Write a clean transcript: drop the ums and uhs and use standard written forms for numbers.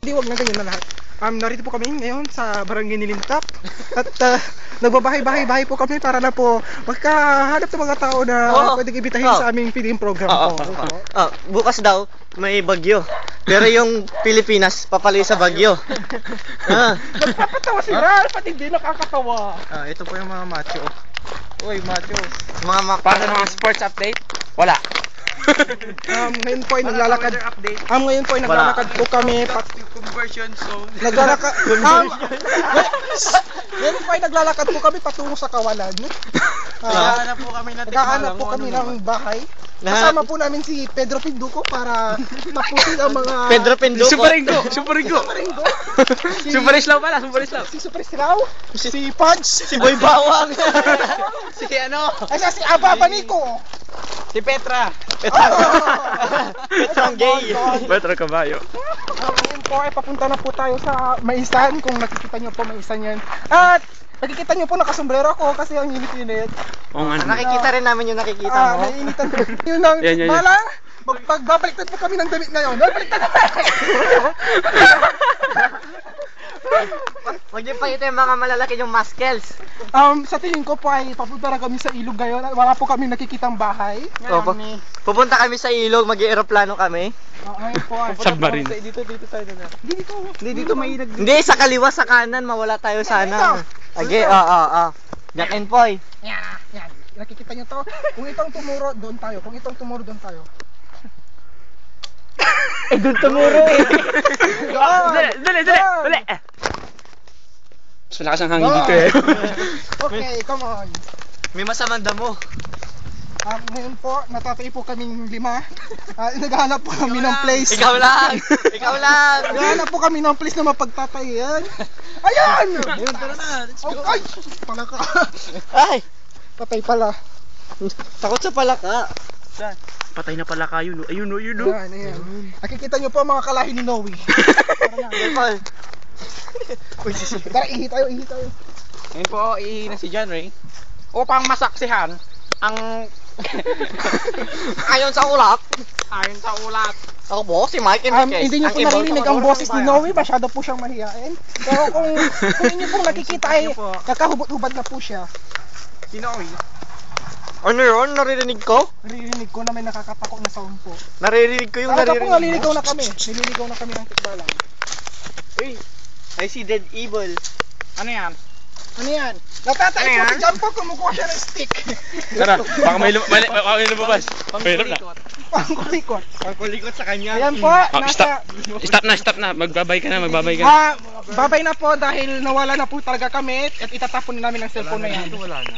Hindi, wag na ganyan na lahat. Narito po kami ngayon sa Barangay Nilintap at nagbabahay-bahay po kami para na po magkahanap ng mga tao na pwedeng ibitahin sa aming feeding program po. Bukas daw may bagyo. Pero yung Pilipinas papaloy sa bagyo. Nagpapatawa si Ral, pati hindi nakakatawa. Ito po yung mga macho. Uy, macho. Para sa mga sports update? Wala. Ngayon po ay naglalakad. Ngayon po ay naglalakad po kami. Conversion zone. Naglalakad. Ngayon po ay naglalakad po kami patungo sa Kawalan. Naghahanap po kami ng Naghahanap po kami ng bahay. Kasama po namin si Pedro Pinduco para tapusin ang mga... Pedro Pinduco. Super Ringo. Super Islaw pala, Super Islaw. Si Super Islaw. Si Punch. Si Boy Bawang. Si ano? Ay, si Aba Banico. Si Petra. Petra ang gay. Petra Caballo. Ngayon po ay papunta na po tayo sa Maisan. Kung nakikita nyo po, Maisan yan. At nakikita nyo po nakasombrero ako kasi ang init-init. Nakikita rin namin yung nakikita mo. Naiinitan po. Yun ang malang. Pagbabaliktad po kami ng damit ngayon. Baliktad na tayo! Huwag niyo pakita yung mga malalaki yung muscles. Sa tingin ko po ay papunta na kami sa ilog ngayon. Wala po kami nakikitang bahay. Pupunta kami sa ilog, mag-eroplano kami. Ngayon po ay... Submarine. Dito tayo na. Dito may ilag. Hindi, sa kaliwa, sa kanan, mawala tayo sana. Okay, Jack and Poy. Yan. Nakikita nyo to? Kung itong tumuro, doon tayo. Kung itong tumuro, doon tayo. Doon tumuro eh. Dali. Mas malakas ang hangin dito eh. Okay, come on. May masamang damo. Ngayon po, natatay po kaming 5. Naghahanap po kami ng place. Ikaw lang. Naghahanap po kami ng place na mapagtatayan. Ayan! Ayun, tara na. Let's go. Ay! Palaka. Ay! Patay pala. Takot sa palaka. Patay na pala kayo, no? Ayun, no? Ayan. Nakikita nyo po ang mga kalahi ni Noe. Tara, ihi tayo. Ngayon po, iihi na si John Ray upang masaksihan ang Ayon sa ulat. Ako po, si Mike Enriquez. Hindi nyo po naririnig ang boses ni Noe, masyado po siyang mahihain. Pero kung inyo pong nakikita ay kakahubot-hubad na po siya. si Noe. Ano yun? Naririnig ko? Naririnig ko na may nakakatakot na sound po. Naririnig ko yung Talaga po naririnig naliligaw na kami. Nililigaw na kami ng tikbalang. Uy, I see dead evil. Ano yan? Ano yan? Natatay po si John po, kumukuha siya ng stick. Tara, baka may lumabas. Mahirap na. Pangkulikot. Pagkulikot sa kanya. Ayan po, Stop na. Magbabay ka na. babay na po dahil nawala na po talaga kami at itatapon namin ang cellphone na yan. Wala na.